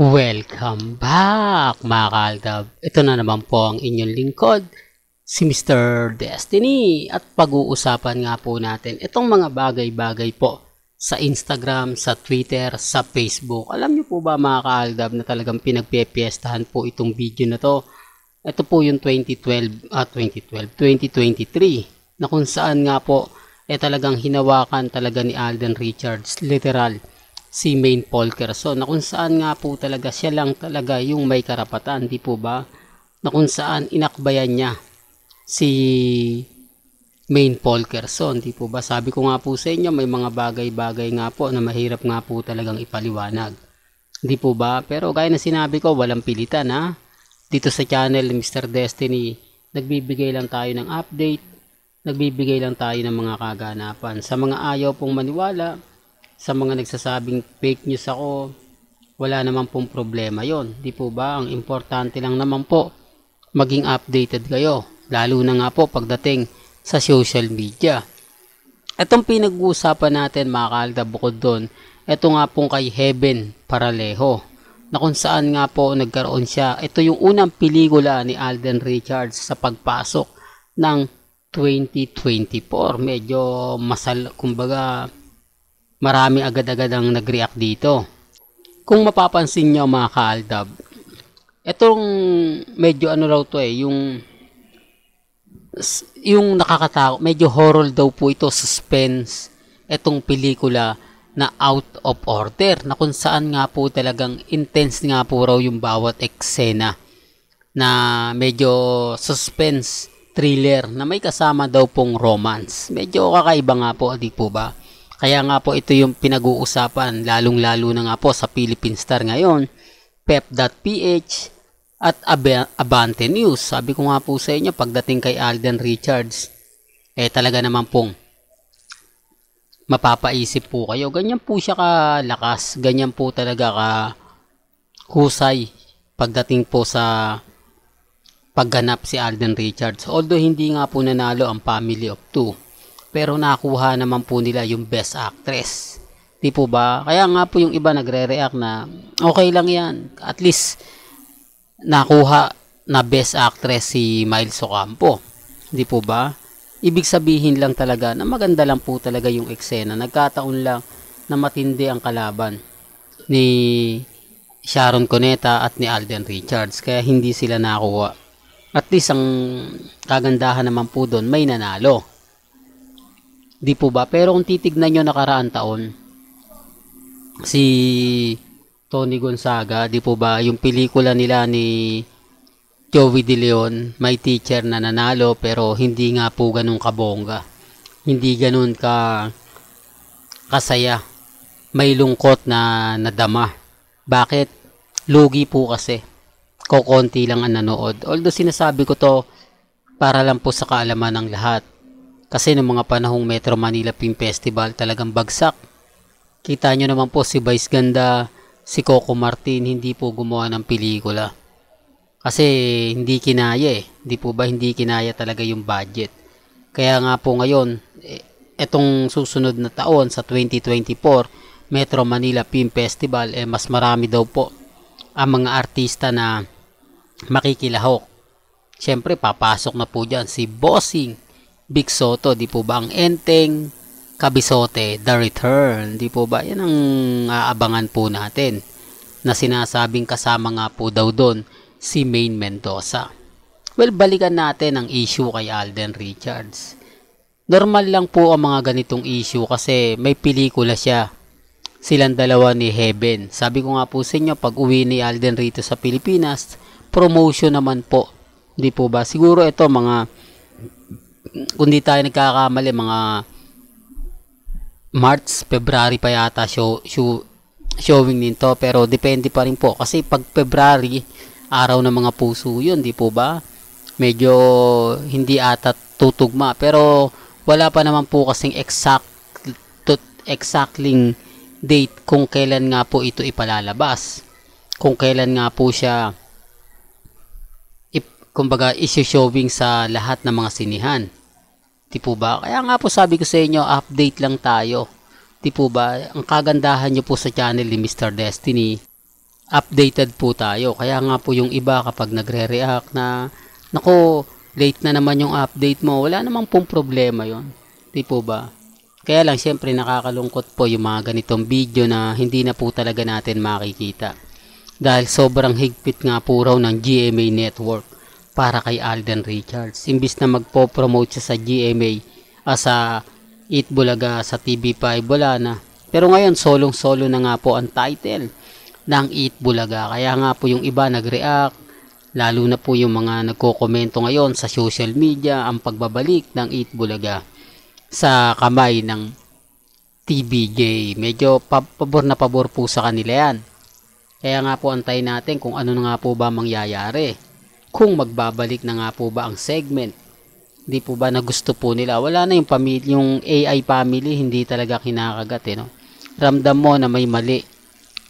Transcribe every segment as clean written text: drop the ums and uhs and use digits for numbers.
Welcome back mga kaaldab. Ito na naman po ang inyong lingkod, si Mr. Destiny. At pag-uusapan nga po natin itong mga bagay-bagay po sa Instagram, sa Twitter, sa Facebook. Alam niyo po ba mga kaaldab na talagang pinagpepiestahan po itong video na to? Ito po yung 2023 na kung saan nga po talagang hinawakan talaga ni Alden Richards literal si Maine Polkerson, na kung saan nga po talaga siya lang talaga yung may karapatan, di po ba? Na kung saan inakbayan niya si Maine Polkerson, di po ba? Sabi ko nga po sa inyo, may mga bagay-bagay nga po na mahirap nga po talagang ipaliwanag, di po ba? Pero gaya na sinabi ko, walang pilitan ha. Dito sa channel Mr. Destiny, nagbibigay lang tayo ng update, nagbibigay lang tayo ng mga kaganapan. Sa mga ayaw pong maniwala, sa mga nagsasabing fake news ako, wala naman pong problema yon, di po ba? Ang importante lang naman po maging updated kayo, lalo na nga po pagdating sa social media. Itong pinag-uusapan natin mga kaaldab, bukod doon, ito nga pong kay Heaven Paralejo, na kung saan nga po nagkaroon siya. Ito yung unang pelikula ni Alden Richards sa pagpasok ng 2024. Medyo kumbaga marami agad-agad ang nag-react dito. Kung mapapansin nyo mga kaaldab, etong medyo ano raw to yung nakakatakot, medyo horror daw po ito, suspense, etong pelikula na Out of Order, na kung saan nga po talagang intense nga po raw yung bawat eksena, na medyo suspense thriller na may kasama daw pong romance. Medyo kakaiba nga po, di po ba? Kaya nga po ito yung pinag-uusapan, lalong-lalo na nga po sa Philippine Star ngayon, Pep.ph at Abante News. Sabi ko nga po sa inyo, pagdating kay Alden Richards, talaga naman pong mapapaisip po kayo. Ganyan po siya kalakas, ganyan po talaga husay pagdating po sa pagganap si Alden Richards. Although hindi nga po nanalo ang Family of Two, pero nakuha naman po nila yung Best Actress. Di po ba? Kaya nga po yung iba nagre-react na okay lang yan. At least nakuha na Best Actress si Miles Ocampo. Di po ba? Ibig sabihin lang talaga na maganda lang po talaga yung eksena. Nagkataon lang na matindi ang kalaban ni Sharon Cuneta at ni Alden Richards. Kaya hindi sila nakuha. At least ang kagandahan naman po doon, may nanalo. Di po ba? Pero kung titignan nyo nakaraan taon, si Tony Gonzaga, di po ba, yung pelikula nila ni Joey De Leon, may teacher na nanalo, pero hindi nga po ganun kabongga. Hindi ganun kasaya. May lungkot na nadama. Bakit? Lugi po kasi. Kokonti lang ang nanood. Although sinasabi ko to para lang po sa kaalaman ng lahat. Kasi noong mga panahong Metro Manila Film Festival, talagang bagsak. Kita nyo naman po si Vice Ganda, si Coco Martin, hindi po gumawa ng pelikula. Kasi hindi kinaya Di po ba hindi kinaya talaga yung budget. Kaya nga po ngayon, etong susunod na taon sa 2024, Metro Manila Film Festival, mas marami daw po ang mga artista na makikilahok. Siyempre, papasok na po dyan si Bossing Big Soto, di po ba? Ang Enteng Kabisote, The Return, di po ba? Yan ang aabangan po natin, na sinasabing kasama nga po daw doon si Maine Mendoza. Well, balikan natin ang issue kay Alden Richards. Normal lang po ang mga ganitong issue kasi may pelikula siya. Silang dalawa ni Heaven. Sabi ko nga po sa inyo, pag uwi ni Alden rito sa Pilipinas, promotion naman po. Di po ba? Siguro ito mga, kung di tayo nagkakamali, mga March, February pa yata showing nito, pero depende pa rin po kasi pag February, araw ng mga puso yun, di po ba? Medyo hindi ata tutugma, pero wala pa naman po kasing exactly date kung kailan nga po ito ipalalabas, kung kailan nga po siya kumbaga isi-showing sa lahat ng mga sinihan. Di po ba? Kaya nga po sabi ko sa inyo, update lang tayo. Di po ba? Ang kagandahan nyo po sa channel ni Mr. Destiny, updated po tayo. Kaya nga po yung iba kapag nagre-react na, nako, late na naman yung update mo, wala namang pong problema yon, di po ba? Kaya lang syempre nakakalungkot po yung mga ganitong video na hindi na po talaga natin makikita. Dahil sobrang higpit nga po raw ng GMA Network para kay Alden Richards. Imbis na magpo-promote siya sa GMA, sa Eat Bulaga, sa TV5, wala na. Pero ngayon, solong-solo na nga po ang title ng Eat Bulaga. Kaya nga po yung iba nag-react, lalo na po yung mga nagko-komento ngayon sa social media, ang pagbabalik ng Eat Bulaga sa kamay ng TVJ. Medyo pabor na pabor po sa kanila yan. Kaya nga po antayin natin kung ano na nga po ba mangyayari. Kung magbabalik na nga po ba ang segment. Hindi po ba na gusto po nila. Wala na yung pamilya, yung AI family, hindi talaga kinakagat no. Ramdam mo na may mali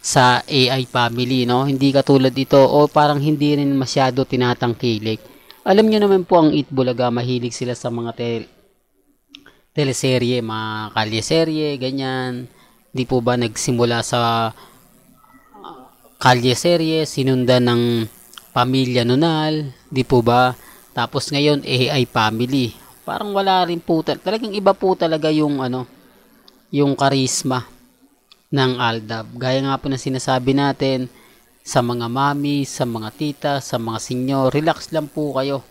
sa AI family, no? Hindi katulad ito o parang hindi rin masyado tinatangkilik. Alam nyo naman po ang Eat Bulaga, mahilig sila sa mga teleserye, mga kalye-serye, ganyan. Di po ba nagsimula sa kalye-serye, sinundan ng Pamilya Nunal, di po ba? Tapos ngayon AI family. Parang wala rin po talagang iba po talaga yung yung karisma ng Aldab. Gaya nga po na sinasabi natin sa mga mami, sa mga tita, sa mga senyor, relax lang po kayo.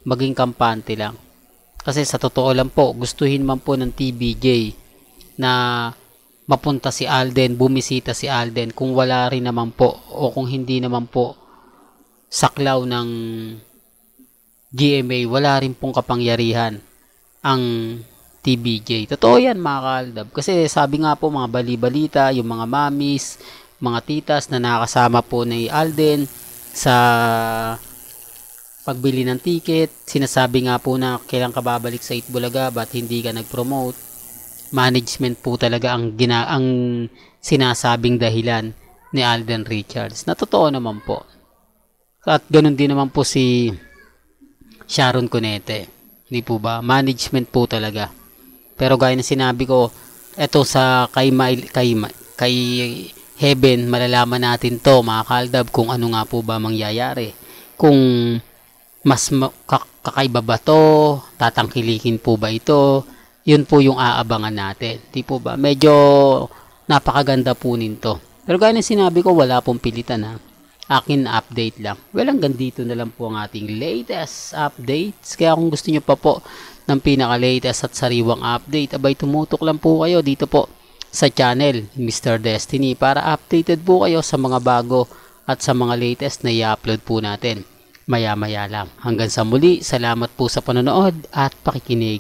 Maging kampante lang. Kasi sa totoo lang po, gustuhin man po ng TVJ na mapunta si Alden, bumisita si Alden, kung wala rin naman po o kung hindi naman po saklaw ng GMA, wala rin pong kapangyarihan ang TVJ. Totoo yan mga kaaldab. Kasi sabi nga po mga bali-balita, yung mga mamis, mga titas na nakasama po ni Alden sa pagbili ng ticket, sinasabi nga po na kailan ka babalik sa Eat Bulaga, ba't hindi ka nag-promote. Management po talaga ang sinasabing dahilan ni Alden Richards. Na totoo naman po. At ganun din naman po si Sharon Cunete. Hindi po ba? Management po talaga. Pero gaya na sinabi ko, eto sa kay Heaven, malalaman natin to mga kaaldab kung ano nga po ba mangyayari. Kung mas kakaiba ba to, tatangkilikin po ba ito, yun po yung aabangan natin. Di po ba? Medyo napakaganda po nito. Pero gaya na sinabi ko, wala pong pilitan ha. Akin update lang. Well, hanggang dito na lang po ang ating latest updates. Kaya kung gusto nyo pa po ng pinaka-latest at sariwang update, abay tumutok lang po kayo dito po sa channel Mr. Destiny para updated po kayo sa mga bago at sa mga latest na i-upload po natin. Maya-maya lang. Hanggang sa muli, salamat po sa panonood at pakikinig.